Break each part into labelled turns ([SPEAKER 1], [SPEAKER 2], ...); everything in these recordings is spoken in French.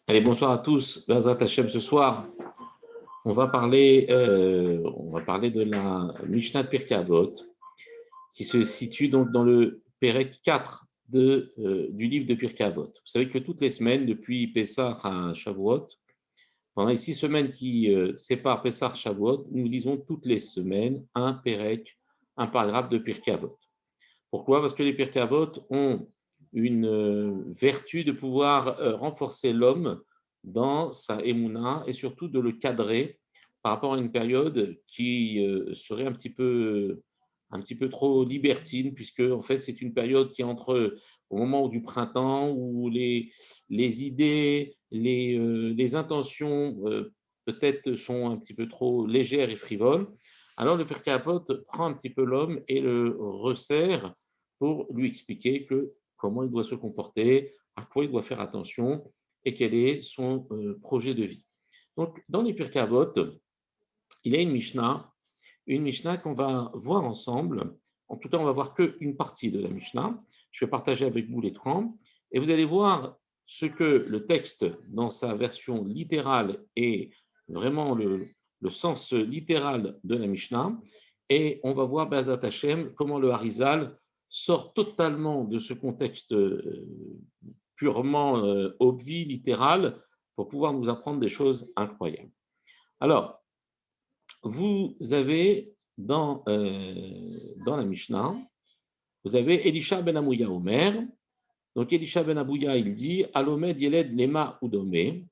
[SPEAKER 1] Allez, bonsoir à tous. Bezrat Hashem, ce soir, on va parler de la Mishnah de Pirkei Avot, qui se situe donc dans le Pérec 4 du livre de Pirkei Avot. Vous savez que toutes les semaines, depuis Pessah à Shavuot, pendant les 6 semaines qui séparent Pessah et Shavuot, nous lisons toutes les semaines un Pérec, un paragraphe de Pirkei Avot. Pourquoi? Parce que les Pirkei Avot ont une vertu de pouvoir renforcer l'homme dans sa émouna et surtout de le cadrer par rapport à une période qui serait un petit peu trop libertine, puisque en fait c'est une période qui est entre au moment du printemps où les idées, les intentions peut-être sont un petit peu trop légères et frivoles. Alors le Pirkei Avot prend un petit peu l'homme et le resserre pour lui expliquer comment il doit se comporter, à quoi il doit faire attention et quel est son projet de vie. Donc, dans les Pirkei Avot, il y a une Mishnah qu'on va voir ensemble. En tout cas, on va voir qu'une partie de la Mishnah. Je vais partager avec vous l'écran et vous allez voir ce que le texte, dans sa version littérale, est vraiment le sens littéral de la Mishnah. Et on va voir, Bezrat Hashem, comment le Harizal sort totalement de ce contexte purement obvi, littéral, pour pouvoir nous apprendre des choses incroyables. Alors, vous avez dans la Mishnah, vous avez Elisha ben Amouya Omer. Donc Elisha ben Amouya, il dit Alomed Yeled Lema Udome,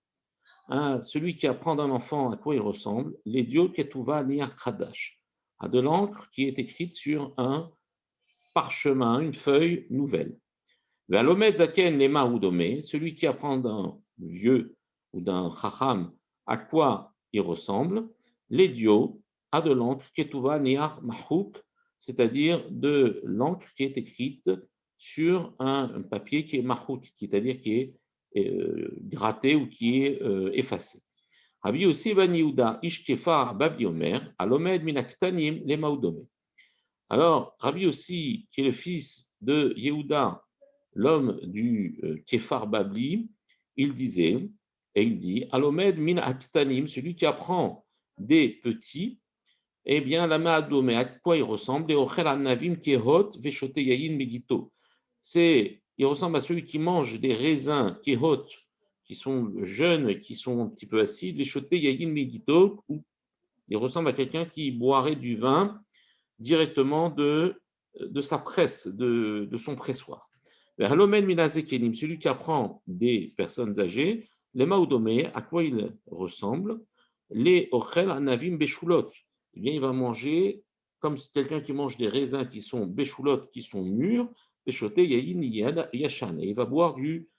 [SPEAKER 1] celui qui apprend d'un enfant à quoi il ressemble, l'Edio Ketuva Niar Kradash, a de l'encre qui est écrite sur un parchemin, une feuille nouvelle. Alomed Zaken Lema Udome, celui qui apprend d'un vieux ou d'un chacham à quoi il ressemble, l'Edio a de l'encre Ketuva Niar Mahouk, c'est-à-dire de l'encre qui est écrite sur un papier qui est mahouk, c'est-à-dire qui est gratté ou qui est effacé. Rabbi Yossi ben Yehuda ish kefar Babli Omer, alomed min aktanim lema udome. Alors, Rabbi Yossi, qui est le fils de Yehuda, l'homme du Képhar Babli, il disait, et il dit, Alomed min aktanim, celui qui apprend des petits, eh bien, la ma'adome, à quoi il ressemble, et ochel anavim kehot veshote yayin megito. Il ressemble à celui qui mange des raisins kehot, qui sont jeunes et qui sont un petit peu acides, veshote yayin megito, ou il ressemble à quelqu'un qui boirait du vin directement de sa presse, de son pressoir. Celui qui apprend des personnes âgées, les maoudomé, à quoi il ressemble, les ochel anavim beshulot, eh bien, il va manger comme quelqu'un qui mange des raisins qui sont béchoulottes, qui sont mûrs, béchoté yayin yachan, et il va boire du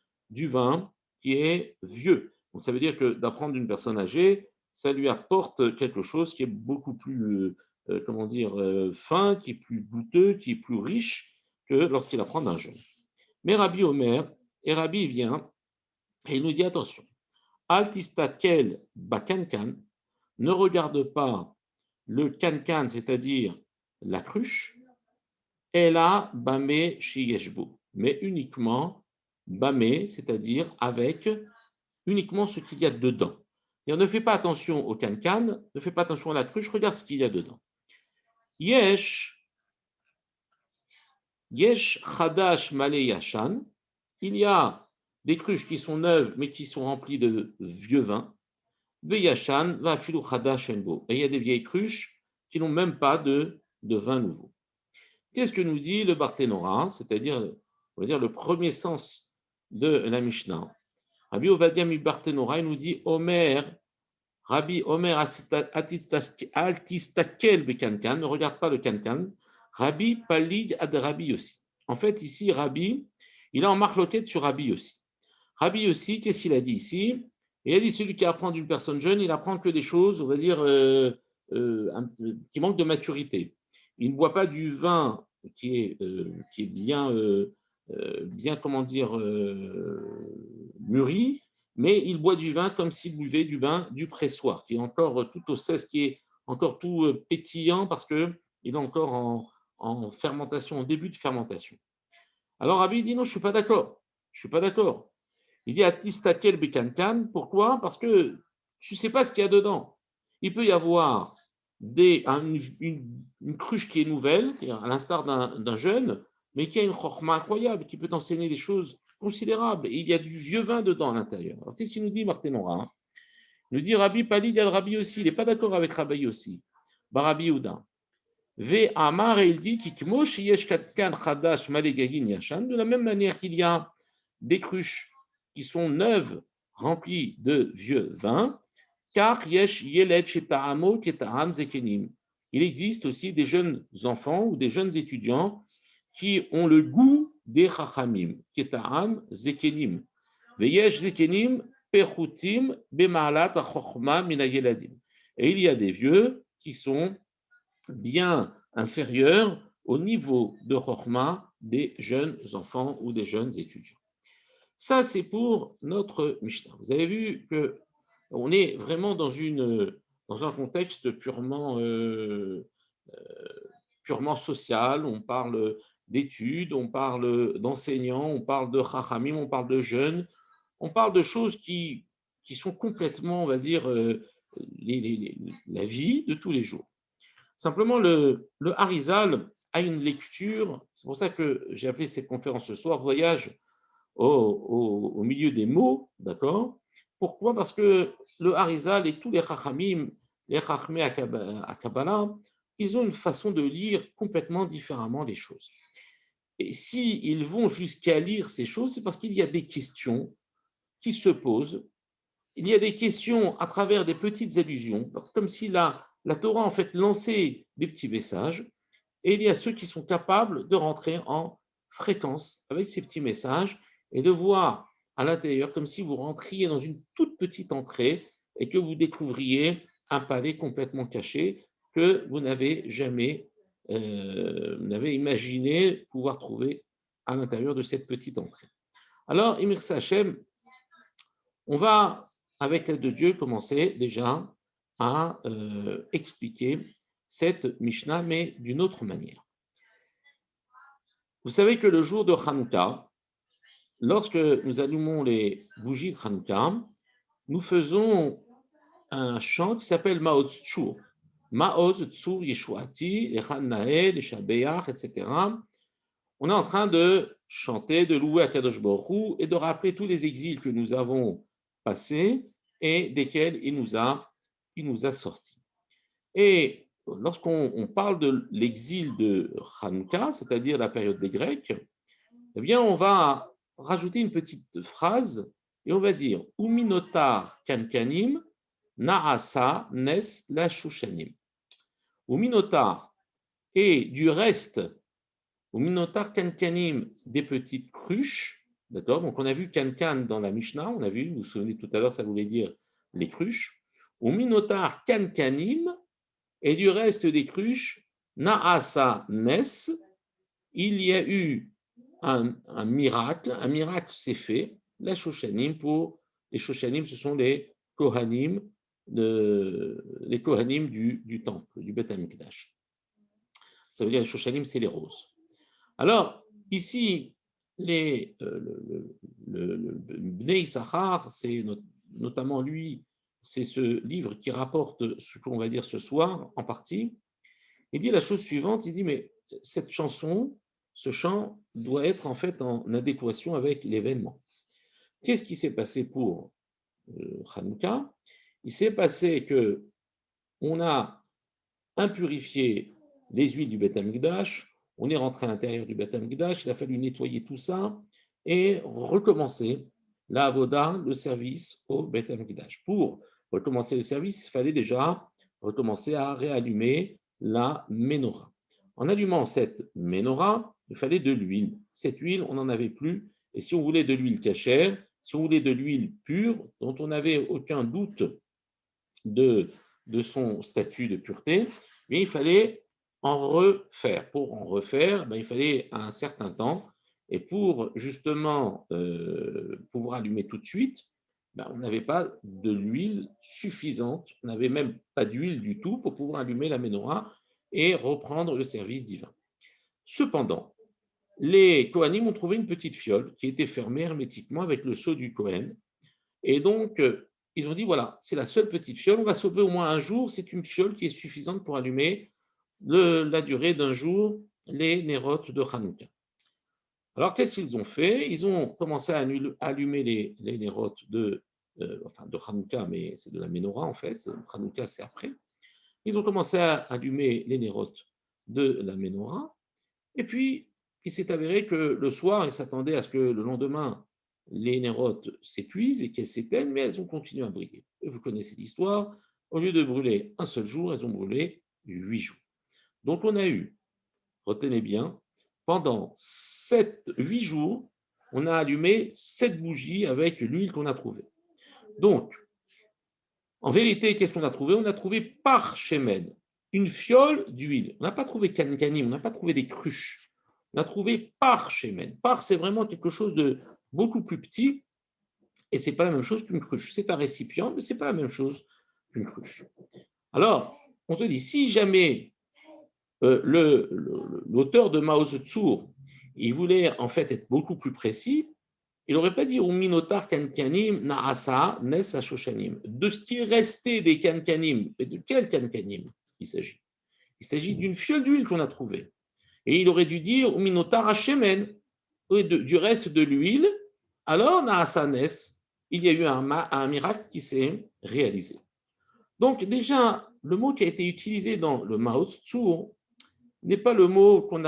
[SPEAKER 1] vin qui est vieux. Donc ça veut dire que d'apprendre d'une personne âgée, ça lui apporte quelque chose qui est beaucoup plus, comment dire, fin, qui est plus goûteux, qui est plus riche que lorsqu'il apprend d'un jeune. Mais Rabbi Omer, et Rabbi vient, et il nous dit attention, Altistakel bakankan, ne regarde pas le cancan, c'est-à-dire la cruche, elle a bamé shiyeshbu, mais uniquement bamé, c'est-à-dire avec uniquement ce qu'il y a dedans. Et on ne fait pas attention au cancan, ne fait pas attention à la cruche, regarde ce qu'il y a dedans. Yesh chadash male yashan, il y a des cruches qui sont neuves mais qui sont remplies de vieux vin. Veyashan va filu chadash enbo. Et il y a des vieilles cruches qui n'ont même pas de vin nouveau. Qu'est-ce que nous dit le Barthénora, c'est-à-dire, on va dire, le premier sens de la Mishnah? Rabbi Ovadia mi Barthénora, il nous dit Omer, Rabbi Omer altistakel bekankan, ne regarde pas le kankan. Rabbi palid ad Rabbi aussi. En fait, ici, Rabbi, il est en marloquette sur Rabbi aussi. Rabbi aussi, qu'est-ce qu'il a dit ici? Il a dit celui qui apprend d'une personne jeune, il apprend que des choses, on va dire, qui manquent de maturité. Il ne boit pas du vin qui est bien, comment dire, mûri, mais il boit du vin comme s'il buvait du vin du pressoir, qui est encore tout au cesse, qui est encore tout pétillant parce qu'il est encore en fermentation, en début de fermentation. Alors Rabbi dit non, je ne suis pas d'accord. Je ne suis pas d'accord. Il dit Atistakel bekankan. Pourquoi? Parce que tu ne sais pas ce qu'il y a dedans. Il peut y avoir une cruche qui est nouvelle, à l'instar d'un jeune, mais qui a une chorma incroyable, qui peut t'enseigner des choses considérables. Et il y a du vieux vin dedans à l'intérieur. Alors, qu'est-ce qu'il nous dit, Marténora? Il nous dit Rabbi Palid, il y a le Rabbi aussi. Il n'est pas d'accord avec Rabbi aussi. Rabbi Yehuda. Ve Amar, et il dit de la même manière qu'il y a des cruches qui sont neuves, remplies de vieux vin, car yesh yeled sheta'amo keta'am zekenim. Il existe aussi des jeunes enfants ou des jeunes étudiants qui ont le goût des chachamim, keta'am zekenim. Veyesh zekenim pechutim bemalat achokma min hayeladim. Et il y a des vieux qui sont bien inférieurs au niveau de chokma des jeunes enfants ou des jeunes étudiants. Ça, c'est pour notre Mishnah. Vous avez vu qu'on est vraiment dans un contexte purement social. On parle d'études, on parle d'enseignants, on parle de chachamim, on parle de jeunes, on parle de choses qui sont complètement, on va dire, la vie de tous les jours. Simplement, le Harizal a une lecture, c'est pour ça que j'ai appelé cette conférence ce soir, Voyage au milieu des mots, d'accord? Pourquoi? Parce que le Harizal et tous les Chachamim, les Chachmé à Kabbalah, ils ont une façon de lire complètement différemment les choses. Et s'ils vont jusqu'à lire ces choses, c'est parce qu'il y a des questions qui se posent. Il y a des questions à travers des petites allusions, comme si la Torah en fait lançait des petits messages, et il y a ceux qui sont capables de rentrer en fréquence avec ces petits messages et de voir à l'intérieur comme si vous rentriez dans une toute petite entrée et que vous découvriez un palais complètement caché que vous n'avez jamais n'avez imaginé pouvoir trouver à l'intérieur de cette petite entrée. Alors, Imir Sachem, on va, avec l'aide de Dieu, commencer déjà à expliquer cette Mishnah, mais d'une autre manière. Vous savez que le jour de Hanouka, lorsque nous allumons les bougies de Hanouka, nous faisons un chant qui s'appelle Maoz Tshur. Maoz Tshur Yeshuati, Echad Nael, Eshabeach, etc. On est en train de chanter, de louer à Kadosh Baruch Hu et de rappeler tous les exils que nous avons passés et desquels il nous a sortis. Et lorsqu'on parle de l'exil de Hanouka, c'est-à-dire la période des Grecs, eh bien, on va rajouter une petite phrase et on va dire Uminotar kankanim naasa nes la shushanim. Uminotar et du reste, Uminotar kankanim des petites cruches, d'accord? Donc on a vu kankan dans la Mishnah, on a vu, vous vous souvenez tout à l'heure, ça voulait dire les cruches. Uminotar kankanim et du reste des cruches, naasa nes, il y a eu un miracle s'est fait, la Shoshanim, les Shoshanim, ce sont les Kohanim, du temple, du Beth Amikdash. Ça veut dire les Shoshanim, c'est les roses. Alors, ici, le Bnei Issachar, c'est notamment lui, c'est ce livre qui rapporte ce qu'on va dire ce soir, en partie. Il dit la chose suivante, il dit, mais cette chanson, ce chant doit être en fait en adéquation avec l'événement. Qu'est-ce qui s'est passé pour Hanouka? Il s'est passé que on a impurifié les huiles du Beth Amikdash, on est rentré à l'intérieur du Beth Amikdash, il a fallu nettoyer tout ça et recommencer la avoda, le service au Beth Amikdash. Pour recommencer le service, il fallait déjà recommencer à réallumer la menorah. En allumant cette menorah, il fallait de l'huile. Cette huile, on n'en avait plus. Et si on voulait de l'huile cachère, si on voulait de l'huile pure, dont on n'avait aucun doute de son statut de pureté, mais il fallait en refaire. Pour en refaire, il fallait un certain temps. Et pour justement pouvoir allumer tout de suite, on n'avait pas de l'huile suffisante, on n'avait même pas d'huile du tout pour pouvoir allumer la menorah et reprendre le service divin. Cependant, les Kohanim ont trouvé une petite fiole qui était fermée hermétiquement avec le sceau du Kohen. Et donc, ils ont dit, voilà, c'est la seule petite fiole, on va sauver au moins un jour, c'est une fiole qui est suffisante pour allumer la durée d'un jour les nérotes de Hanouka. Alors, qu'est-ce qu'ils ont fait? Ils ont commencé à allumer les nérotes de Hanouka, mais c'est de la Ménorah en fait. Hanouka, c'est après. Ils ont commencé à allumer les nérotes de la Ménorah. Et puis, il s'est avéré que le soir, ils s'attendaient à ce que le lendemain, les nérotes s'épuisent et qu'elles s'éteignent, mais elles ont continué à briller. Et vous connaissez l'histoire. Au lieu de brûler un seul jour, elles ont brûlé 8 jours. Donc, on a eu, retenez bien, pendant 8 jours, on a allumé 7 bougies avec l'huile qu'on a trouvée. Donc, en vérité, qu'est-ce qu'on a trouvé? On a trouvé par Shemen, une fiole d'huile. On n'a pas trouvé cancanim, on n'a pas trouvé des cruches. On a trouvé par Shemen. Par, c'est vraiment quelque chose de beaucoup plus petit et ce n'est pas la même chose qu'une cruche. C'est un récipient, mais ce n'est pas la même chose qu'une cruche. Alors, on se dit, si jamais l'auteur de Mao Zedong, il voulait en fait être beaucoup plus précis, il n'aurait pas dit ou minotar kankanim naasa nes ashoshanim. De ce qui est resté des kankanim, et de quel kankanim il s'agit? Il s'agit d'une fiole d'huile qu'on a trouvée. Et il aurait dû dire ou minotar hashemen, du reste de l'huile, alors naasa nes, il y a eu un miracle qui s'est réalisé. Donc déjà, le mot qui a été utilisé dans le Mao Tzu n'est pas le mot qu'on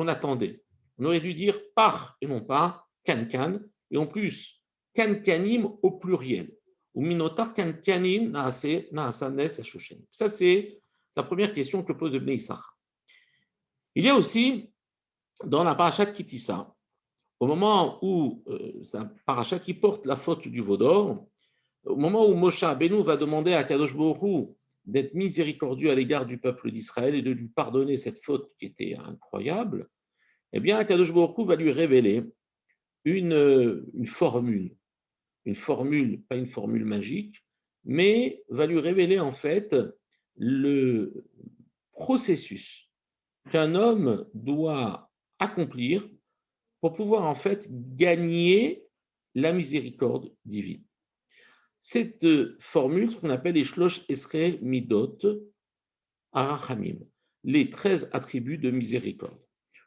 [SPEAKER 1] attendait. On aurait dû dire par et non pas cancan, et en plus, cancanim au pluriel. Ou minotar cancanim naasanes ashoshen. Ça, c'est la première question que pose le Bnei Issachar. Il y a aussi, dans la paracha de Kitissa, au moment où, c'est un paracha qui porte la faute du veau d'or, au moment où Moshe Rabbeinu va demander à Kadosh Baruch Hu d'être miséricordieux à l'égard du peuple d'Israël et de lui pardonner cette faute qui était incroyable, eh bien, Kadosh Baruch Hu va lui révéler une formule, pas une formule magique, mais va lui révéler en fait le processus qu'un homme doit accomplir pour pouvoir en fait gagner la miséricorde divine. Cette formule, ce qu'on appelle les Shlosh Esrei Midot Arachamim, les 13 attributs de miséricorde,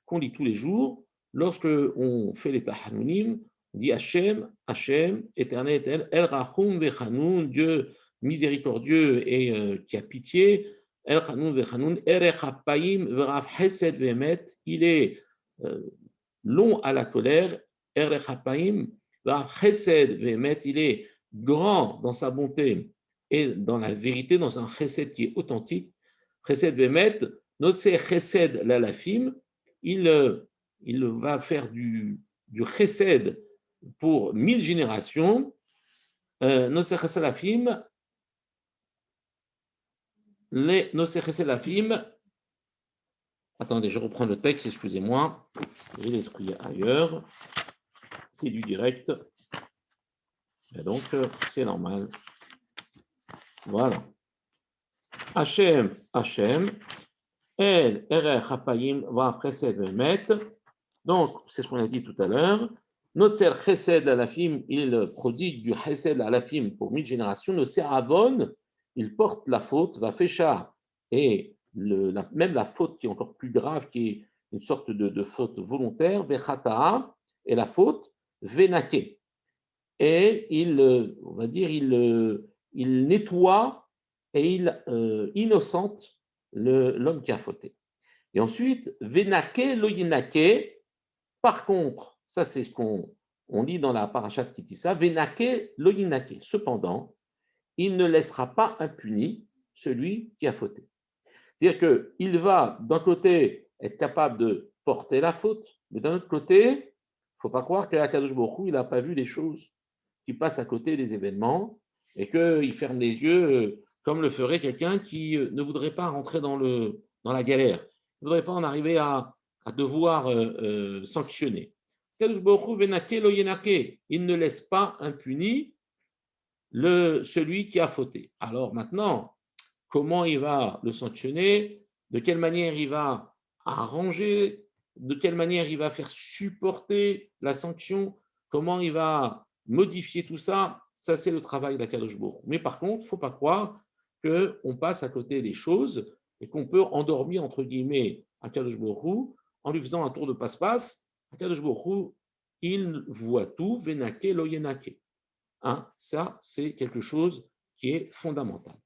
[SPEAKER 1] qu'on lit tous les jours. Lorsque on fait les Tahanunim, on dit Hachem, Hachem, éternel, El Rachum Vechanoun, Dieu miséricordieux et qui a pitié, El Rachum Vechanoun, Erech Apayim Verav Chesed Vemet, il est long à la colère, Erech Apayim Verav Chesed Vemet, il est grand dans sa bonté et dans la vérité, dans un chesed qui est authentique. Chesed Vemet, notre chesed l'alafim, il va faire du chesed pour 1000 générations. Notre chesed l'alafim, notre chesed l'alafim, attendez, je reprends le texte, excusez-moi, j'ai l'esprit ailleurs, c'est du direct. Et donc, c'est normal. Voilà. Hachem, Hachem, El, Erech, Hapayim, Va, Chesed, Vemet. Donc, c'est ce qu'on a dit tout à l'heure. Notzer, Chesed, Alafim, il prodigue du Chesed, Alafim pour 1000 générations. Notzer, Avon, il porte la faute, Va, Fecha, et même la faute qui est encore plus grave, qui est une sorte de faute volontaire, Vechata, et la faute, Venake. Et on va dire, il nettoie et il innocente l'homme qui a fauté. Et ensuite, Venake, Loyinake, par contre, ça c'est ce qu'on lit dans la parashat Kitissa, Venake, Loyinake. Cependant, il ne laissera pas impuni celui qui a fauté. C'est-à-dire qu'il va, d'un côté, être capable de porter la faute, mais d'un autre côté, il ne faut pas croire qu'Akadosh Baruch Hu, il n'a pas vu les choses qui passe à côté des événements et qu'il ferme les yeux comme le ferait quelqu'un qui ne voudrait pas rentrer dans la galère, ne voudrait pas en arriver à devoir sanctionner. Il ne laisse pas impuni celui qui a fauté. Alors maintenant, comment il va le sanctionner? De quelle manière il va arranger de quelle manière il va faire supporter la sanction, comment il va modifier tout ça, ça c'est le travail d'Akadosh Baruch Hu. Mais par contre, il ne faut pas croire qu'on passe à côté des choses et qu'on peut endormir, entre guillemets, Akadosh Baruch Hu en lui faisant un tour de passe-passe. Akadosh Baruch Hu, il voit tout, Venake lo yenake. Hein, ça, c'est quelque chose qui est fondamental.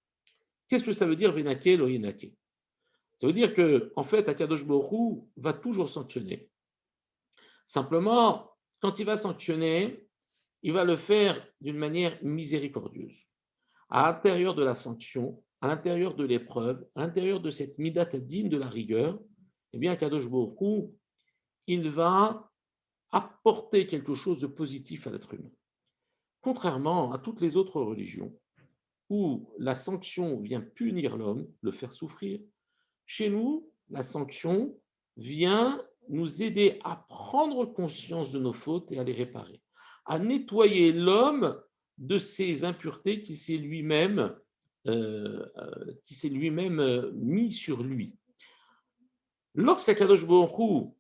[SPEAKER 1] Qu'est-ce que ça veut dire Venake lo yenake? Ça veut dire que, en fait, Akadosh Baruch Hu va toujours sanctionner. Simplement, quand il va sanctionner, il va le faire d'une manière miséricordieuse. À l'intérieur de la sanction, à l'intérieur de l'épreuve, à l'intérieur de cette midat digne de la rigueur, eh bien, Akadosh Baruch Hu, il va apporter quelque chose de positif à l'être humain. Contrairement à toutes les autres religions, où la sanction vient punir l'homme, le faire souffrir, chez nous, la sanction vient nous aider à prendre conscience de nos fautes et à les réparer, à nettoyer l'homme de ses impuretés qu'il s'est lui-même mis sur lui. Lorsqu'Akadosh Baruch Hu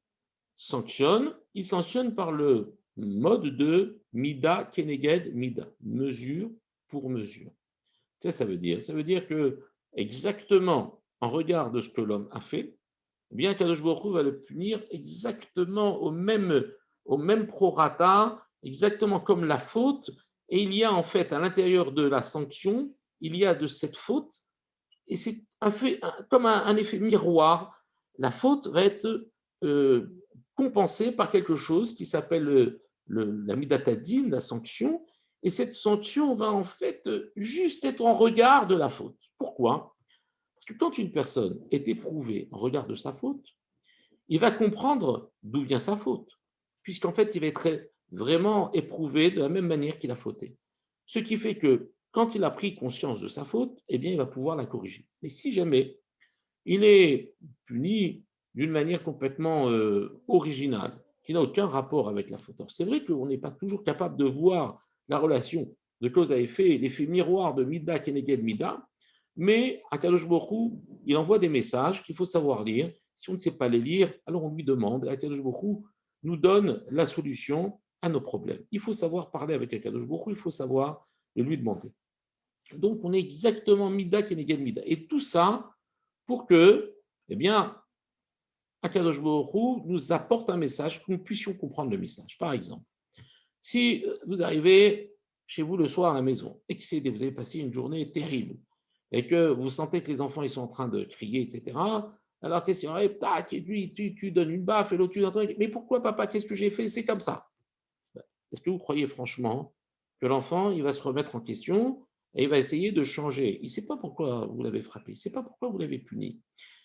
[SPEAKER 1] sanctionne, il sanctionne par le mode de mida keneged mida, mesure pour mesure. Ça veut dire? Ça veut dire que exactement en regard de ce que l'homme a fait, eh bien Kadosh Baruch Hu va le punir exactement au même prorata, exactement comme la faute. Et il y a en fait à l'intérieur de la sanction, il y a de cette faute, et c'est comme un effet miroir. La faute va être compensée par quelque chose qui s'appelle la midatadine, la sanction, et cette sanction va en fait juste être en regard de la faute. Pourquoi? Parce que quand une personne est éprouvée en regard de sa faute, il va comprendre d'où vient sa faute, puisqu'en fait, il va être vraiment éprouvé de la même manière qu'il a fauté. Ce qui fait que quand il a pris conscience de sa faute, eh bien, il va pouvoir la corriger. Mais si jamais il est puni d'une manière complètement originale, qui n'a aucun rapport avec la faute. C'est vrai qu'on n'est pas toujours capable de voir la relation de cause à effet, l'effet miroir de Mida Keneged Mida, mais Akadosh Baruch Hu, il envoie des messages qu'il faut savoir lire. Si on ne sait pas les lire, alors on lui demande, et Akadosh Baruch Hu nous donne la solution à nos problèmes. Il faut savoir parler avec Akadosh Baruch Hu, il faut savoir le lui demander. Donc on est exactement Mida Keneged Mida. Et tout ça pour que, eh bien, Akadosh Baruch Hu nous apporte un message, que nous puissions comprendre le message. Par exemple, si vous arrivez chez vous le soir à la maison, excédé, vous avez passé une journée terrible, et que vous sentez que les enfants ils sont en train de crier, etc., alors qu'est-ce qu'il y aurait? Tu donnes une baffe, et l'autre tu entends, mais pourquoi papa, qu'est-ce que j'ai fait? C'est comme ça. Est-ce que vous croyez franchement que l'enfant il va se remettre en question et il va essayer de changer? Il ne sait pas pourquoi vous l'avez frappé, il ne sait pas pourquoi vous l'avez puni.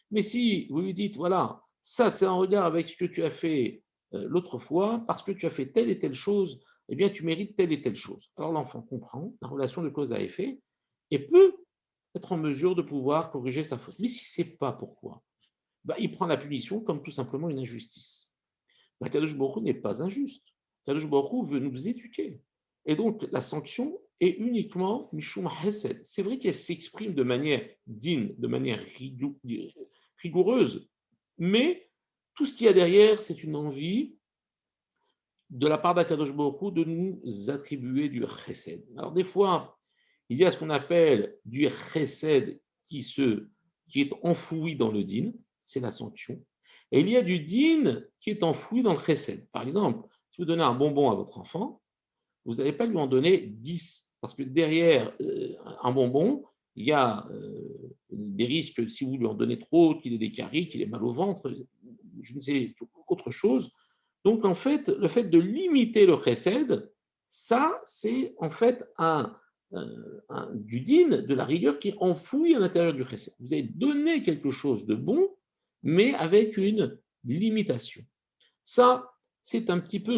[SPEAKER 1] Mais si vous lui dites, voilà, ça c'est en regard avec ce que tu as fait l'autre fois, parce que tu as fait telle et telle chose, eh bien tu mérites telle et telle chose. Alors l'enfant comprend la relation de cause à effet et peut être en mesure de pouvoir corriger sa faute. Mais si ce n'est pas pourquoi, bah, il prend la punition comme tout simplement une injustice. Bah, Kadosh Baruch Hu n'est pas injuste. Kadosh Baruch Hu veut nous éduquer. Et donc la sanction est uniquement Mishum Hesed. C'est vrai qu'elle s'exprime de manière digne, de manière rigoureuse, mais tout ce qu'il y a derrière, c'est une envie de la part d'Akadosh Baruch Hu de nous attribuer du chesed. Alors des fois, il y a ce qu'on appelle du chesed qui est enfoui dans le din, c'est la sanction, et il y a du din qui est enfoui dans le chesed. Par exemple, si vous donnez un bonbon à votre enfant, vous n'allez pas lui en donner 10, parce que derrière un bonbon, il y a des risques, si vous lui en donnez trop, qu'il ait des caries, qu'il ait mal au ventre, je ne sais, autre chose. Donc, en fait, le fait de limiter le chesed, ça, c'est en fait du din, de la rigueur qui est enfoui à l'intérieur du chesed. Vous avez donné quelque chose de bon, mais avec une limitation. Ça, c'est un petit peu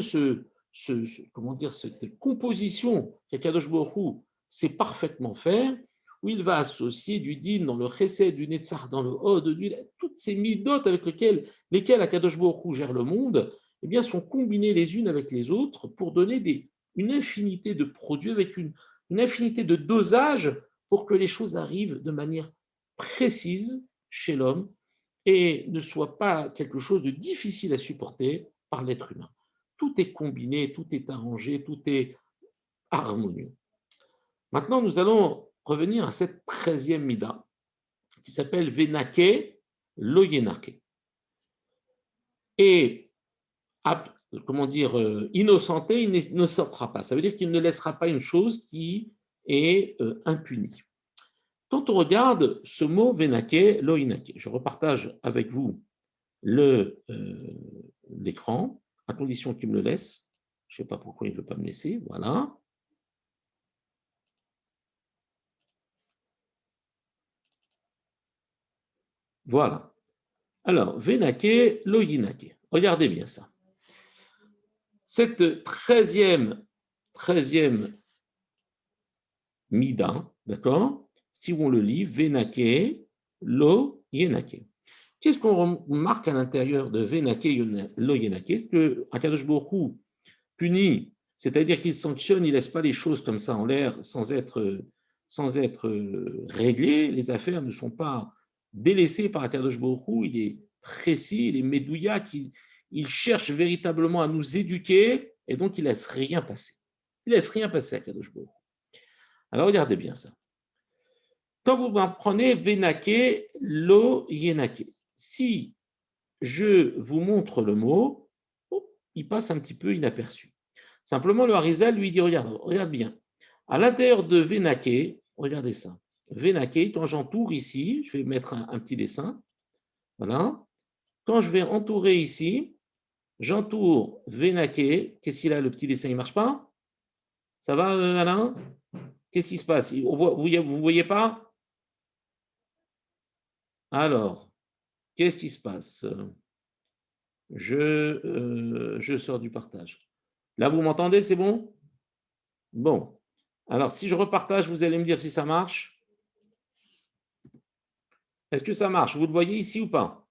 [SPEAKER 1] comment dire, cette composition qu'Akadosh Baruch Hu sait parfaitement faire, où il va associer du din dans le chesed, du netzach dans le hod, toutes ces midotes avec lesquelles Akadosh Baruch Hu gère le monde, eh bien, sont combinées les unes avec les autres pour donner une infinité de produits avec une infinité de dosages pour que les choses arrivent de manière précise chez l'homme et ne soit pas quelque chose de difficile à supporter par l'être humain. Tout est combiné, tout est arrangé, tout est harmonieux. Maintenant, nous allons revenir à cette 13e mida qui s'appelle Venake Loyenake. Et, comment dire, innocenté, il ne sortira pas. Ça veut dire qu'il ne laissera pas une chose qui est impunie. Quand on regarde ce mot Venake Loyenake, je repartage avec vous l'écran, à condition qu'il me le laisse. Je ne sais pas pourquoi il ne veut pas me laisser. Voilà. Voilà. Alors, Venake, Loyinake. Regardez bien ça. Cette 13e mida, d'accord? Si on le lit, Venake, Loyenake. Qu'est-ce qu'on remarque à l'intérieur de Venake, Loyenake? Est-ce que Akadosh Baruch Hu punit, c'est-à-dire qu'il sanctionne, il ne laisse pas les choses comme ça en l'air sans être réglées, les affaires ne sont pas délaissées par Akadosh Baruch Hu, il est précis, il est médouillac, il cherche véritablement à nous éduquer et donc il ne laisse rien passer. Il ne laisse rien passer à Akadosh Baruch Hu. Alors regardez bien ça. Quand vous prenez Venake, Lo Yenake, si je vous montre le mot, il passe un petit peu inaperçu. Simplement, le Harizal lui dit, regarde bien. À l'intérieur de Venake, regardez ça. Venake, quand j'entoure ici, je vais mettre un petit dessin. Voilà. Quand je vais entourer ici, j'entoure Venake. Qu'est-ce qu'il a, le petit dessin, il ne marche pas? Ça va, Alain? Qu'est-ce qui se passe? Vous ne voyez pas? Alors, qu'est-ce qui se passe? Je sors du partage. Là, vous m'entendez, c'est bon? Bon. Alors, si je repartage, vous allez me dire si ça marche. Est-ce que ça marche? Vous le voyez ici ou pas?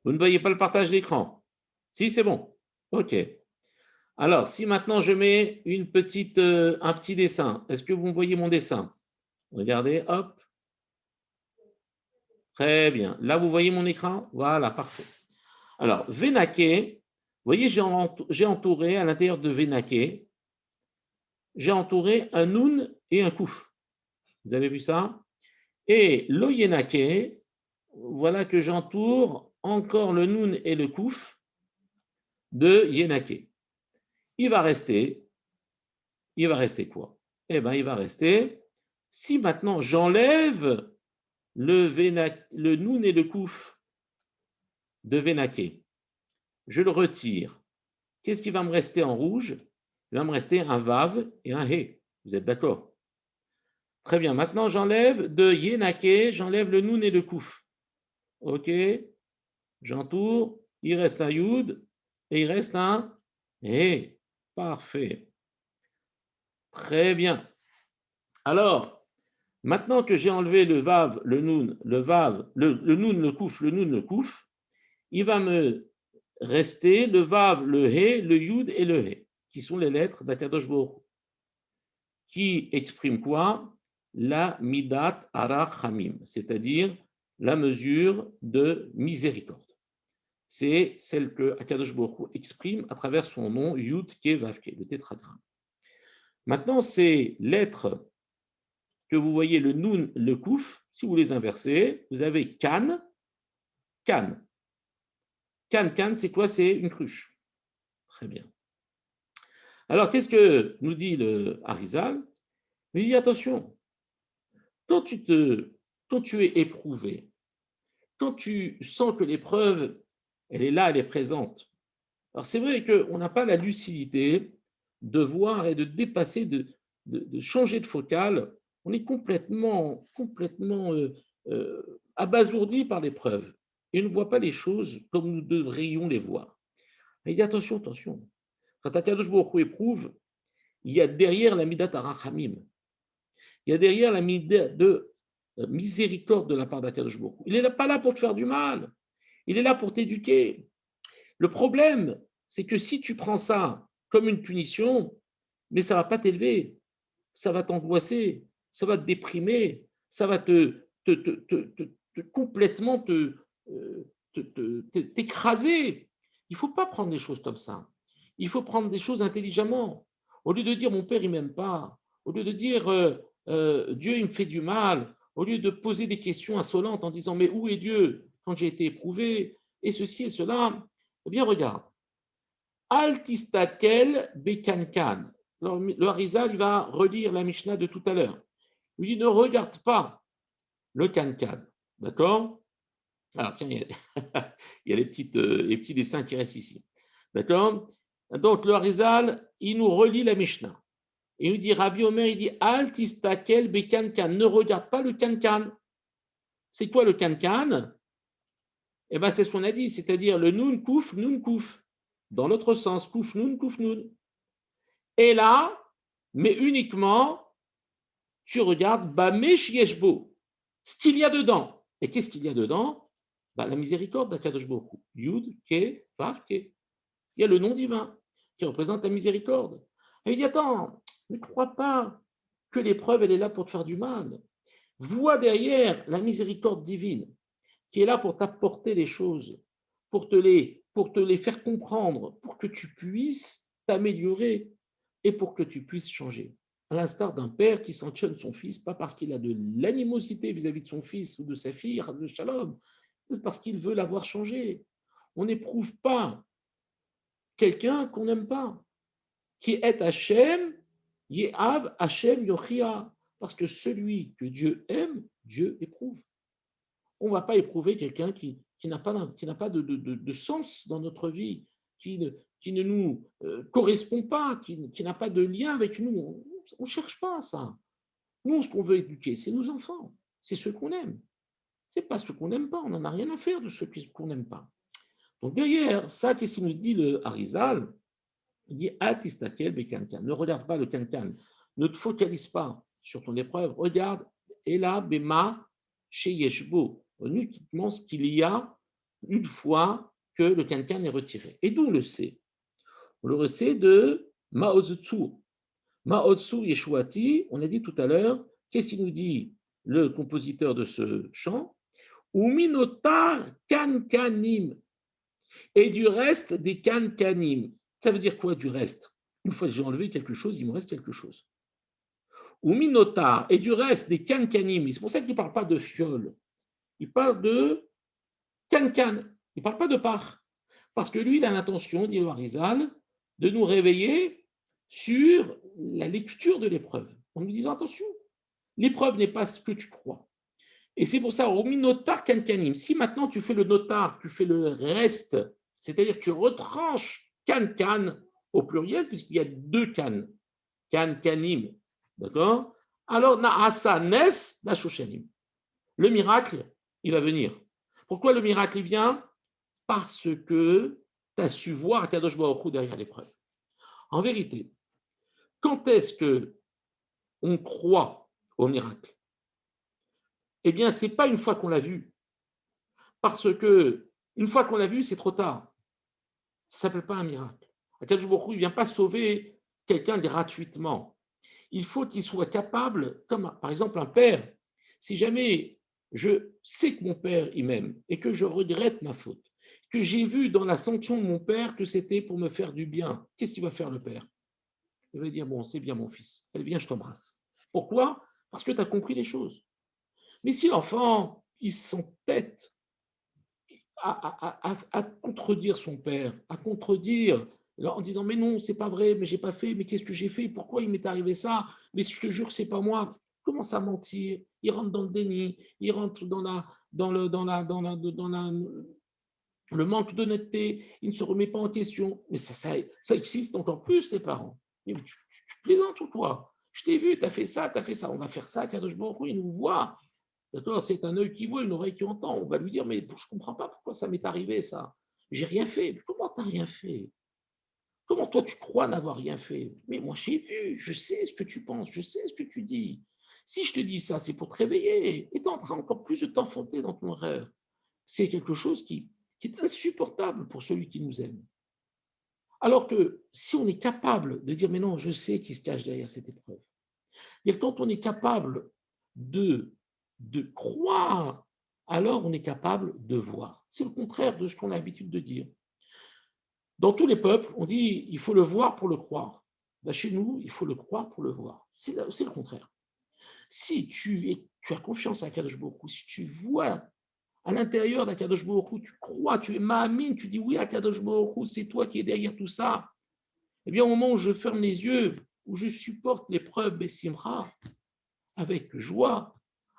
[SPEAKER 1] Vous ne voyez pas le partage d'écran? Si, c'est bon. OK. Alors, si maintenant je mets un petit dessin, est-ce que vous voyez mon dessin? Regardez, hop. Très bien. Là, vous voyez mon écran? Voilà, parfait. Alors, Venake, vous voyez, j'ai entouré à l'intérieur de Venake, j'ai entouré un Nun et un Kouf. Vous avez vu ça? Et Loyenake, voilà que j'entoure encore le Nun et le Kouf de Yenake. Il va rester quoi? Eh bien, il va rester, si maintenant j'enlève le Nun et le Kouf de Venake, je le retire, qu'est-ce qui va me rester en rouge? Il va me rester un Vav et un He. Vous êtes d'accord? Très bien. Maintenant, j'enlève de Yenake, j'enlève le Nun et le Kouf. OK? J'entoure, il reste un Yud et il reste un He. Parfait. Très bien. Alors, maintenant que j'ai enlevé le Vav, le Nun, le Vav, le Nun, le Kouf, le Nun, le Kouf, il va me rester le Vav, le He, le Yud et le He, qui sont les lettres d'Akadosh Baruch Hu, qui expriment quoi? La Midat Arachamim, c'est-à-dire la mesure de miséricorde. C'est celle que Akadosh Baruch Hu exprime à travers son nom Yud Ke Vav Ke, le tétragramme. Maintenant, ces lettres que vous voyez, le Nun, le Kouf, si vous les inversez, vous avez Kan, Kan. Kan, Kan, c'est quoi? C'est une cruche. Très bien. Alors, qu'est-ce que nous dit le Harizal? Il dit attention, quand tu es éprouvé, quand tu sens que l'épreuve, elle est là, elle est présente. Alors, c'est vrai qu'on n'a pas la lucidité de voir et de dépasser, de changer de focale. On est complètement abasourdi par l'épreuve et on ne voit pas les choses comme nous devrions les voir. Il dit attention. Quand Akadosh Baruch Hu éprouve, il y a derrière la midat arachamim, il y a derrière la midat de miséricorde de la part d'Akadosh Baruch Hu. Il n'est pas là pour te faire du mal, il est là pour t'éduquer. Le problème, c'est que si tu prends ça comme une punition, mais ça ne va pas t'élever, ça va t'angoisser, ça va te déprimer, ça va complètement t'écraser. Il ne faut pas prendre les choses comme ça. Il faut prendre des choses intelligemment. Au lieu de dire mon père, il ne m'aime pas, au lieu de dire Dieu, il me fait du mal, au lieu de poser des questions insolentes en disant mais où est Dieu quand j'ai été éprouvé, et ceci et cela, eh bien regarde. Altistakel bekankan. Le Harizal, il va relire la Mishnah de tout à l'heure. Il dit ne regarde pas le kankan. D'accord? Alors tiens, il y a les petits dessins qui restent ici. D'accord? Donc le Harizal, il nous relie la Mishnah. Et il dit, Rabbi Omer, il dit, Altistakel bekankan. Ne regarde pas le kankan. C'est quoi le kankan? Eh bien, c'est ce qu'on a dit, c'est-à-dire le nun kouf, dans l'autre sens, kouf nun. Et là, mais uniquement, tu regardes Bamesh Yeshbo, ce qu'il y a dedans. Et qu'est-ce qu'il y a dedans? La miséricorde d'Akadosh Baruch Hu. Yud, Ke, Vav, Ke. Il y a le nom divin qui représente la miséricorde. Et il dit, attends, ne crois pas que l'épreuve, elle est là pour te faire du mal. Vois derrière la miséricorde divine qui est là pour t'apporter les choses, pour te les faire comprendre, pour que tu puisses t'améliorer et pour que tu puisses changer. À l'instar d'un père qui sanctionne son fils, pas parce qu'il a de l'animosité vis-à-vis de son fils ou de sa fille, Shalom, c'est parce qu'il veut l'avoir changé. On n'éprouve pas quelqu'un qu'on n'aime pas, qui est Hachem, Yehav Hachem Yochia, parce que celui que Dieu aime, Dieu éprouve. On ne va pas éprouver quelqu'un qui n'a pas de sens dans notre vie, qui ne nous correspond pas, qui n'a pas de lien avec nous. On ne cherche pas ça. Nous, ce qu'on veut éduquer, c'est nos enfants. C'est ceux qu'on aime. Ce n'est pas ceux qu'on n'aime pas. On n'en a rien à faire de ceux qu'on n'aime pas. Donc derrière ça, qu'est-ce qu'il nous dit le Harizal? Il dit Atistakel bekankan. Ne regarde pas le kankan. Ne te focalise pas sur ton épreuve. Regarde, et là, bema chez Yeshbo, uniquement ce qu'il y a une fois que le kankan est retiré. Et d'où on le sait? On le sait de Maozutsu. Maotsu Yeshuati, on a dit tout à l'heure, qu'est-ce qu'il nous dit le compositeur de ce chant? Uminotar kankanim. Et du reste des kankanim. Ça veut dire quoi du reste? Une fois que j'ai enlevé quelque chose, il me reste quelque chose. Uminotar. Et du reste des kankanim. C'est pour ça qu'il ne parle pas de fiole. Il parle de kankan. Il ne parle pas de part. Parce que lui, il a l'intention, dit le Harizal, de nous réveiller sur la lecture de l'épreuve. En nous disant, attention, l'épreuve n'est pas ce que tu crois. Et c'est pour ça, au minotar kankanim, si maintenant tu fais le notar, tu fais le reste, c'est-à-dire que tu retranches kankan au pluriel, puisqu'il y a deux kan, kankanim, d'accord? Alors, naasa nes nashoshanim. Le miracle, il va venir. Pourquoi le miracle, il vient? Parce que tu as su voir Kadosh Baruch Hu derrière l'épreuve. En vérité, quand est-ce que on croit au miracle? Eh bien, ce n'est pas une fois qu'on l'a vu. Parce que une fois qu'on l'a vu, c'est trop tard. Ça ne s'appelle pas un miracle. Akadosh Baruch Hu, il ne vient pas sauver quelqu'un gratuitement. Il faut qu'il soit capable, comme par exemple un père, si jamais je sais que mon père il m'aime et que je regrette ma faute, que j'ai vu dans la sanction de mon père que c'était pour me faire du bien, qu'est-ce qu'il va faire le père? Il va dire, bon, c'est bien mon fils, allez, viens, je t'embrasse. Pourquoi? Parce que tu as compris les choses. Mais si l'enfant, il s'entête à contredire son père, à contredire en disant mais non, c'est pas vrai, mais j'ai pas fait, mais qu'est-ce que j'ai fait, pourquoi il m'est arrivé ça, mais je te jure, c'est pas moi. Il commence à mentir, il rentre dans le déni, il rentre dans le manque d'honnêteté, il ne se remet pas en question. Mais ça existe encore plus, les parents. Mais tu plaisantes ou quoi? Je t'ai vu, tu as fait ça, on va faire ça, Kadosh Baruch Hu, il nous voit. D'accord? C'est un œil qui voit, une oreille qui entend. On va lui dire, mais je ne comprends pas pourquoi ça m'est arrivé, ça. J'ai rien fait. Mais comment tu n'as rien fait? Comment toi tu crois n'avoir rien fait? Mais moi j'ai vu, je sais ce que tu penses, je sais ce que tu dis. Si je te dis ça, c'est pour te réveiller. Et tu es en train encore plus de t'enfoncer dans ton rêve. C'est quelque chose qui est insupportable pour celui qui nous aime. Alors que si on est capable de dire, mais non, je sais qui se cache derrière cette épreuve. Et quand on est capable de croire alors on est capable de voir. C'est le contraire de ce qu'on a l'habitude de dire. Dans tous les peuples, on dit il faut le voir pour le croire. Ben, chez nous, il faut le croire pour le voir. C'est le contraire. Si tu as confiance à Kadosh Baruch Hu, si tu vois à l'intérieur d'Akadosh Baruch Hu, tu crois, tu es ma'amine, tu dis oui, Akadosh Baruch Hu, c'est toi qui es derrière tout ça. Eh bien, au moment où je ferme les yeux, où je supporte l'épreuve Bessimra, avec joie,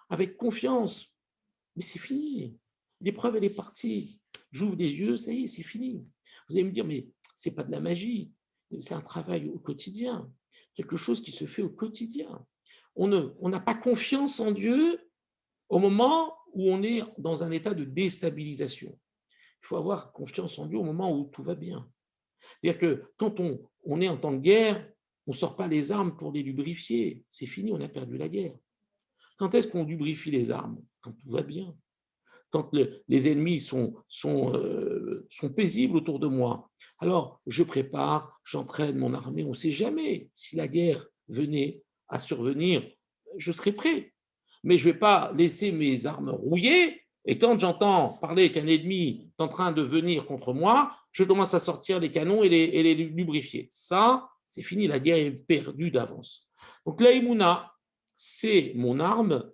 [SPEAKER 1] avec confiance, mais c'est fini. L'épreuve, elle est partie. J'ouvre les yeux, ça y est, c'est fini. Vous allez me dire, mais c'est pas de la magie, c'est un travail au quotidien, quelque chose qui se fait au quotidien. On n'a pas confiance en Dieu au moment où on est dans un état de déstabilisation. Il faut avoir confiance en Dieu au moment où tout va bien. C'est-à-dire que quand on est en temps de guerre, on ne sort pas les armes pour les lubrifier. C'est fini, on a perdu la guerre. Quand est-ce qu'on lubrifie les armes? Quand tout va bien. Quand les ennemis sont paisibles autour de moi. Alors, je prépare, j'entraîne mon armée. On ne sait jamais si la guerre venait à survenir. Je serai prêt. Mais je ne vais pas laisser mes armes rouillées. Et quand j'entends parler qu'un ennemi est en train de venir contre moi, je commence à sortir les canons et les lubrifier. Ça, c'est fini, la guerre est perdue d'avance. Donc l'aïmouna, c'est mon arme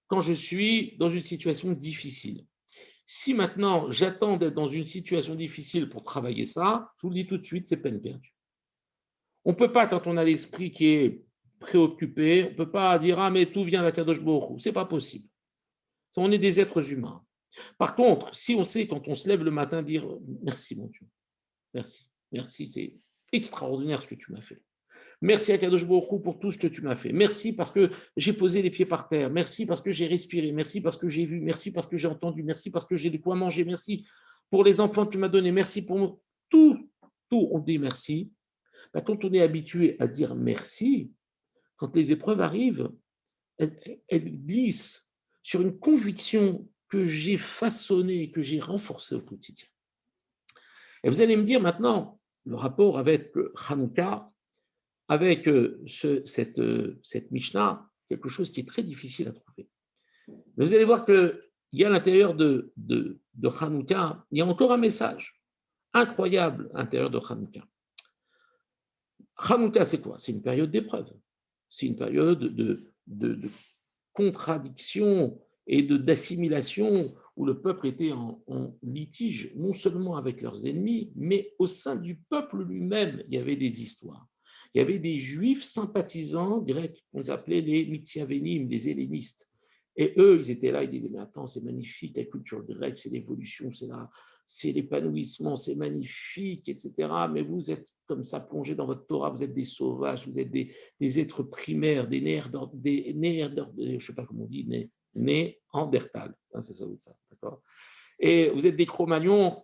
[SPEAKER 1] quand je suis dans une situation difficile. Si maintenant j'attends d'être dans une situation difficile pour travailler ça, je vous le dis tout de suite, c'est peine perdue. On ne peut pas, quand on a l'esprit qui est préoccupé, on ne peut pas dire ah mais tout vient d'Akadosh Baruch Hu. C'est pas possible. On est des êtres humains. Par contre, si on sait quand on se lève le matin dire merci mon Dieu, merci, c'est extraordinaire ce que tu m'as fait. Merci à Kadosh Baruch Hu pour tout ce que tu m'as fait. Merci parce que j'ai posé les pieds par terre. Merci parce que j'ai respiré. Merci parce que j'ai vu. Merci parce que j'ai entendu. Merci parce que j'ai de quoi manger. Merci pour les enfants que tu m'as donnés. Merci pour tout. Tout, on dit merci. Quand on est habitué à dire merci, quand les épreuves arrivent, elles glissent sur une conviction que j'ai façonnée, que j'ai renforcée au quotidien. Et vous allez me dire maintenant, le rapport avec Hanouka, avec cette Mishnah, quelque chose qui est très difficile à trouver. Mais vous allez voir qu'il y a à l'intérieur de Hanouka, il y a encore un message incroyable à l'intérieur de Hanouka. Hanouka, c'est quoi? C'est une période d'épreuve. C'est une période de contradiction et d'assimilation où le peuple était en litige, non seulement avec leurs ennemis, mais au sein du peuple lui-même, il y avait des histoires. Il y avait des juifs sympathisants grecs, qu'on appelait les Mityavénim, les hellénistes. Et eux, ils étaient là, ils disaient, mais attends, c'est magnifique, la culture grecque, c'est l'évolution, c'est l'épanouissement, c'est magnifique, etc. Mais vous êtes comme ça plongés dans votre Torah, vous êtes des sauvages, vous êtes des êtres primaires, des je ne sais pas comment on dit, néandertal, c'est ça, d'accord. Et vous êtes des Cro-Magnons,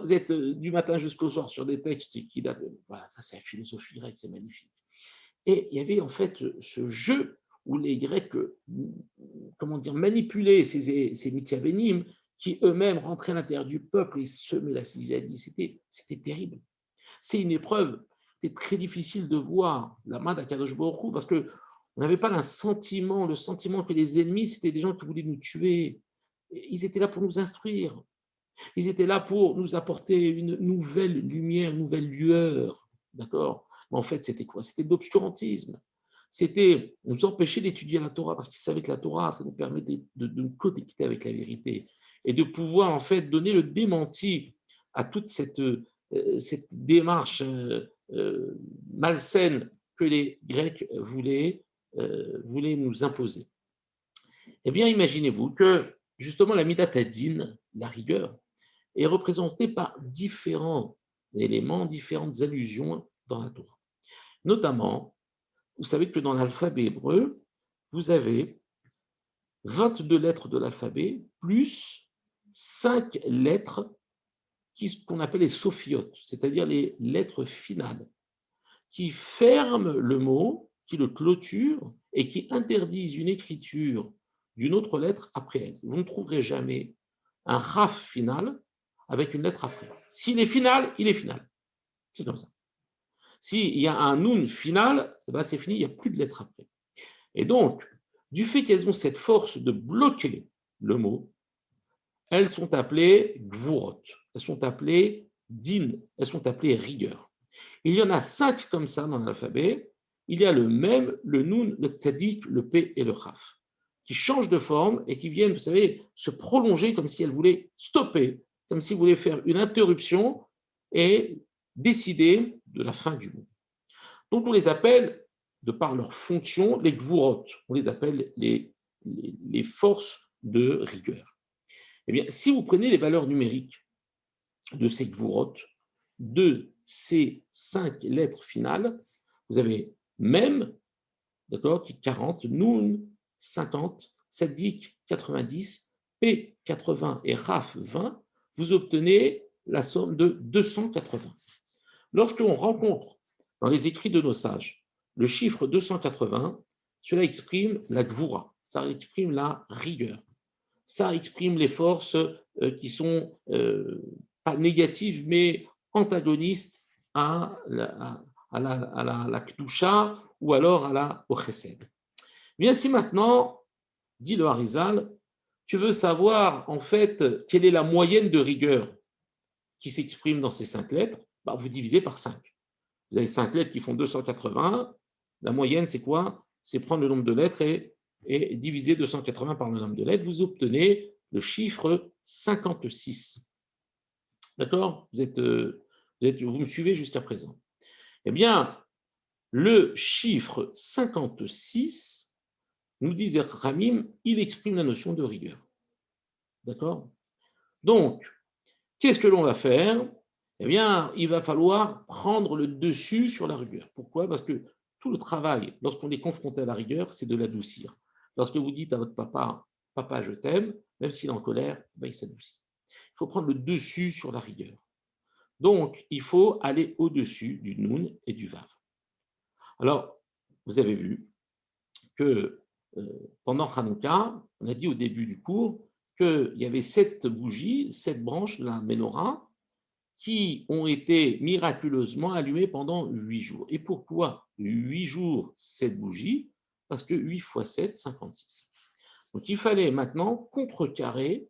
[SPEAKER 1] vous êtes du matin jusqu'au soir sur des textes qui datent, voilà, ça c'est la philosophie grecque, c'est magnifique. Et il y avait en fait ce jeu où les Grecs, manipulaient ces Mityavénim, qui eux-mêmes rentraient à l'intérieur du peuple et semaient la cisaille. C'était terrible. C'est une épreuve. C'était très difficile de voir la main d'Akadosh Baruch Hu parce qu'on n'avait pas le sentiment que les ennemis, c'était des gens qui voulaient nous tuer. Ils étaient là pour nous instruire. Ils étaient là pour nous apporter une nouvelle lumière, une nouvelle lueur. D'accord? Mais en fait, c'était quoi? C'était de l'obscurantisme. C'était nous empêcher d'étudier la Torah parce qu'ils savaient que la Torah, ça nous permet de nous connecter avec la vérité et de pouvoir en fait donner le démenti à toute cette démarche malsaine que les Grecs voulaient nous imposer. Eh bien, imaginez-vous que justement la Midat Hadin, la rigueur, est représentée par différents éléments, différentes allusions dans la Torah. Notamment, vous savez que dans l'alphabet hébreu, vous avez 22 lettres de l'alphabet plus 5 lettres qu'on appelle les sophiotes, c'est-à-dire les lettres finales, qui ferment le mot, qui le clôturent et qui interdisent une écriture d'une autre lettre après elle. Vous ne trouverez jamais un raf final avec une lettre après. S'il est final, il est final. C'est comme ça. S'il y a un nun final, c'est fini, il n'y a plus de lettre après. Et donc, du fait qu'elles ont cette force de bloquer le mot, elles sont appelées gvurot, elles sont appelées din, elles sont appelées rigueur. Il y en a 5 comme ça dans l'alphabet. Il y a le même, le nun, le tzadik, le p et le chaf, qui changent de forme et qui viennent, vous savez, se prolonger comme si elles voulaient stopper, comme si elles voulaient faire une interruption et décider de la fin du mot. Donc on les appelle, de par leur fonction, les gvurot. On les appelle les forces de rigueur. Eh bien, si vous prenez les valeurs numériques de ces gvurot, de ces 5 lettres finales, vous avez même, d'accord, qui 40, Noun 50, Tzadik 90, P 80 et Raf 20, vous obtenez la somme de 280. Lorsqu'on rencontre dans les écrits de nos sages le chiffre 280, cela exprime la gvoura, ça exprime la rigueur, ça exprime les forces qui sont pas négatives mais antagonistes à la Kedusha ou alors au Chesed. Bien, si maintenant, dit le Harizal, tu veux savoir en fait quelle est la moyenne de rigueur qui s'exprime dans ces 5 lettres, bah, vous divisez par 5. Vous avez 5 lettres qui font 280. La moyenne, c'est quoi? C'est prendre le nombre de lettres et diviser 280 par le nombre de lettres. Vous obtenez le chiffre 56. D'accord? Vous me suivez jusqu'à présent. Eh bien, le chiffre 56, nous disait Ramim, il exprime la notion de rigueur. D'accord? Donc, qu'est-ce que l'on va faire? Eh bien, il va falloir prendre le dessus sur la rigueur. Pourquoi? Parce que tout le travail, lorsqu'on est confronté à la rigueur, c'est de l'adoucir. Lorsque vous dites à votre papa, papa, je t'aime, même s'il est en colère, ben, il s'adoucit. Il faut prendre le dessus sur la rigueur. Donc, il faut aller au-dessus du Noun et du Vav. Alors, vous avez vu que pendant Hanouka, on a dit au début du cours qu'il y avait 7 bougies, 7 branches de la menorah qui ont été miraculeusement allumées pendant 8 jours. Et pourquoi 8 jours, 7 bougies? Parce que 8 fois 7, 56. Donc il fallait maintenant contrecarrer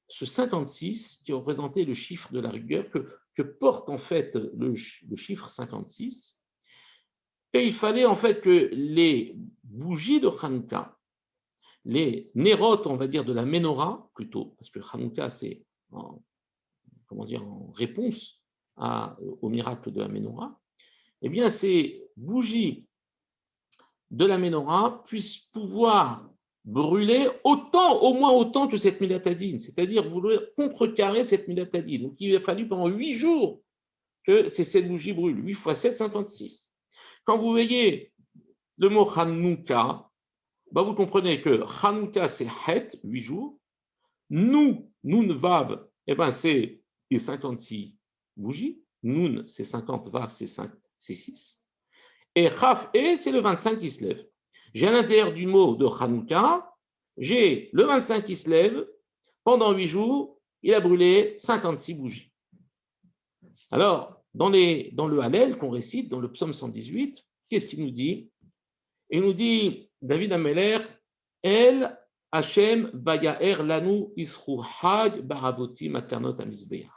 [SPEAKER 1] ce 56 qui représentait le chiffre de la rigueur que porte en fait le chiffre 56. Et il fallait en fait que les bougies de Hanouka, les nérotes, on va dire, de la menorah, plutôt, parce que Hanouka, c'est en réponse au miracle de la menorah, eh bien, ces bougies de la menorah puissent pouvoir brûler au moins autant que cette milatadine, c'est-à-dire vouloir contrecarrer cette milatadine. Donc, il a fallu pendant 8 jours que ces 7 bougies brûlent. 8 fois 7, 56. Quand vous voyez le mot Hanouka, bah vous comprenez que Hanouka, c'est Het, 8 jours. Nous, Nun Vav, eh ben c'est les 56 bougies. Nun, c'est 50, Vav, c'est 6. Et Chaf, c'est le 25 qui se lève. J'ai à l'intérieur du mot de Hanouka, j'ai le 25 qui se lève. Pendant 8 jours, il a brûlé 56 bougies. Alors, dans le Hallel qu'on récite, dans le psaume 118, qu'est-ce qu'il nous dit? Il nous dit, David Ameler, El Hashem Vagaer Lanu Isru Hag Baravoti Makanot Amizbeah.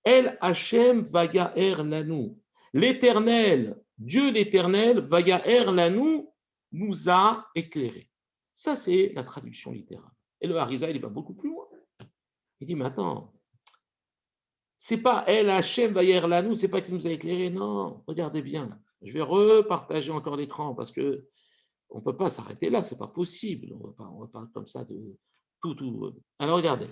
[SPEAKER 1] El Hashem Vagaer Lanu. L'Éternel, Dieu l'Éternel, Vagaer Lanu, nous a éclairés. Ça, c'est la traduction littérale. Et le Harizal, il va beaucoup plus loin. Il dit, mais attends, c'est pas El Hashem Vagaer Lanu, c'est pas qu'il nous a éclairés. Non, regardez bien. Je vais repartager encore l'écran parce que on ne peut pas s'arrêter là, ce n'est pas possible. On va pas comme ça de tout. Alors regardez.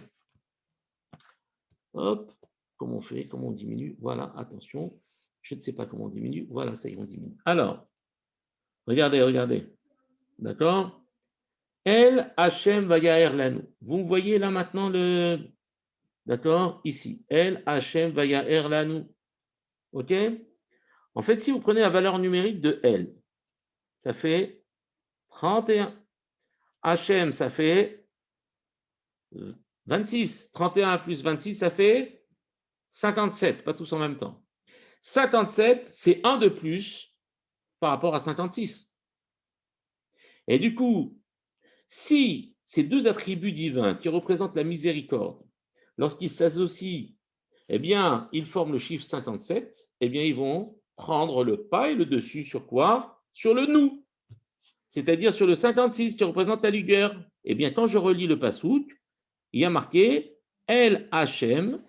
[SPEAKER 1] Hop, comment on fait, comment on diminue? Voilà, attention, je ne sais pas comment on diminue. Voilà, ça y est, on diminue. Alors, regardez. D'accord? El Hashem Vagaer Lanu. Vous voyez là maintenant d'accord? Ici. El Hashem Vagaer Lanu. OK? En fait, si vous prenez la valeur numérique de El, ça fait 31. Hachem, ça fait 26. 31 plus 26, ça fait 57. Pas tous en même temps. 57, c'est 1 de plus par rapport à 56. Et du coup, si ces deux attributs divins qui représentent la miséricorde, lorsqu'ils s'associent, eh bien, ils forment le chiffre 57, eh bien, ils vont prendre le pas et le dessus sur quoi? Sur le nous, c'est-à-dire sur le 56 qui représente la lugueur. Eh bien, quand je relis le pasouk, il y a marqué El Hachem,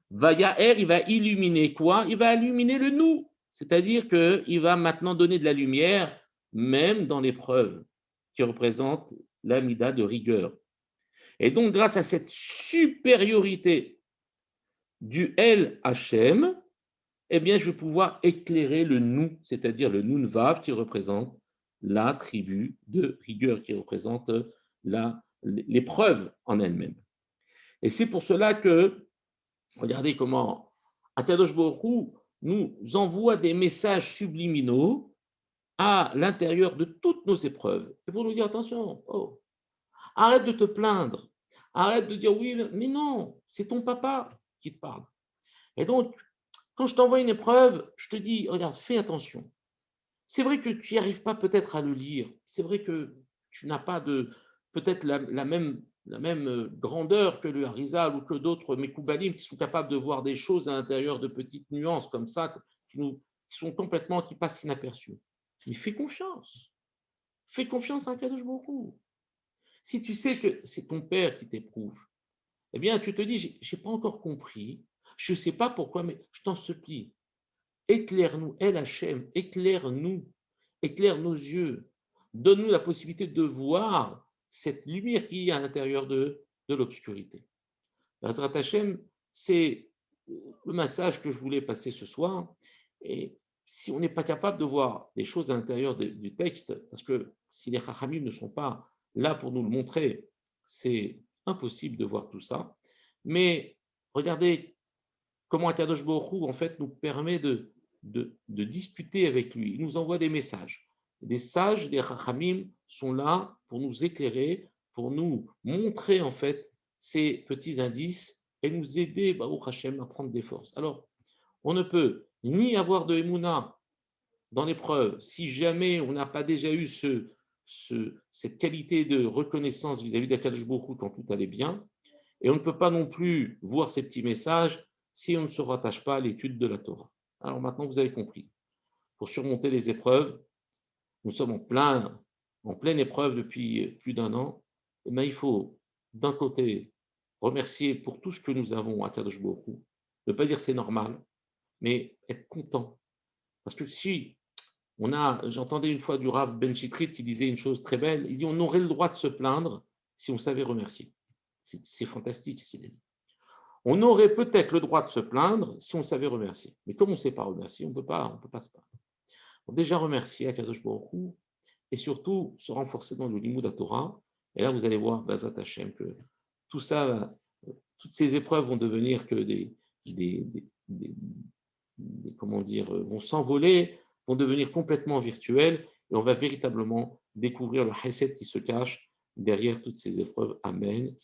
[SPEAKER 1] Vayaher, il va illuminer quoi? Il va illuminer le nous, c'est-à-dire qu'il va maintenant donner de la lumière, même dans l'épreuve, qui représente l'amida de rigueur. Et donc, grâce à cette supériorité du El Hachem, eh bien, je vais pouvoir éclairer le nous, c'est-à-dire le Nun Vav qui représente la tribu de rigueur, qui représente l'épreuve en elle-même. Et c'est pour cela que, regardez comment Akadosh Baruch Hu nous envoie des messages subliminaux à l'intérieur de toutes nos épreuves. Et pour nous dire, attention, oh, arrête de te plaindre, arrête de dire oui, mais non, c'est ton papa qui te parle. Et donc, quand je t'envoie une épreuve, je te dis, regarde, fais attention. C'est vrai que tu n'y arrives pas peut-être à le lire. C'est vrai que tu n'as pas peut-être la même grandeur que le Harizal ou que d'autres Mekoubalim qui sont capables de voir des choses à l'intérieur de petites nuances comme ça, qui sont complètement, qui passent inaperçues. Mais fais confiance. Fais confiance à Kadosh Baruch Hu. Si tu sais que c'est ton père qui t'éprouve, eh bien, tu te dis, je n'ai pas encore compris, je ne sais pas pourquoi, mais je t'en supplie, éclaire-nous, El Hachem, éclaire-nous, éclaire nos yeux, donne-nous la possibilité de voir cette lumière qui est à l'intérieur de l'obscurité. Bezrat Hachem, c'est le message que je voulais passer ce soir. Et si on n'est pas capable de voir des choses à l'intérieur du texte, parce que si les Chachamim ne sont pas là pour nous le montrer, c'est impossible de voir tout ça. Mais regardez comment Akadosh Baruch Hu, en fait, nous permet de discuter avec lui. Il nous envoie des messages. Des sages, des Chachamim sont là pour nous éclairer, pour nous montrer, en fait, ces petits indices et nous aider, Baruch Hashem, à prendre des forces. Alors, on ne peut ni avoir de Emouna dans l'épreuve si jamais on n'a pas déjà eu cette qualité de reconnaissance vis-à-vis d'Akadosh Baruch Hu quand tout allait bien, et on ne peut pas non plus voir ces petits messages si on ne se rattache pas à l'étude de la Torah. Alors maintenant, vous avez compris. Pour surmonter les épreuves, nous sommes en pleine épreuve depuis plus d'un an. Et bien, il faut, d'un côté, remercier pour tout ce que nous avons à Kadosh Baruch Hu, ne pas dire c'est normal, mais être content. Parce que si j'entendais une fois du Rav Ben Chitrit qui disait une chose très belle, il dit on aurait le droit de se plaindre si on savait remercier. C'est fantastique ce qu'il a dit. On aurait peut-être le droit de se plaindre si on savait remercier. Mais comme on ne sait pas remercier, on ne peut pas se plaindre. Donc déjà remercier Akadosh Baruch Hu et surtout se renforcer dans le Limud Torah. Et là, vous allez voir, Bezrat Hashem, que tout ça, toutes ces épreuves vont devenir que comment dire, vont s'envoler, vont devenir complètement virtuelles et on va véritablement découvrir le chesed qui se cache derrière toutes ces épreuves. Amen.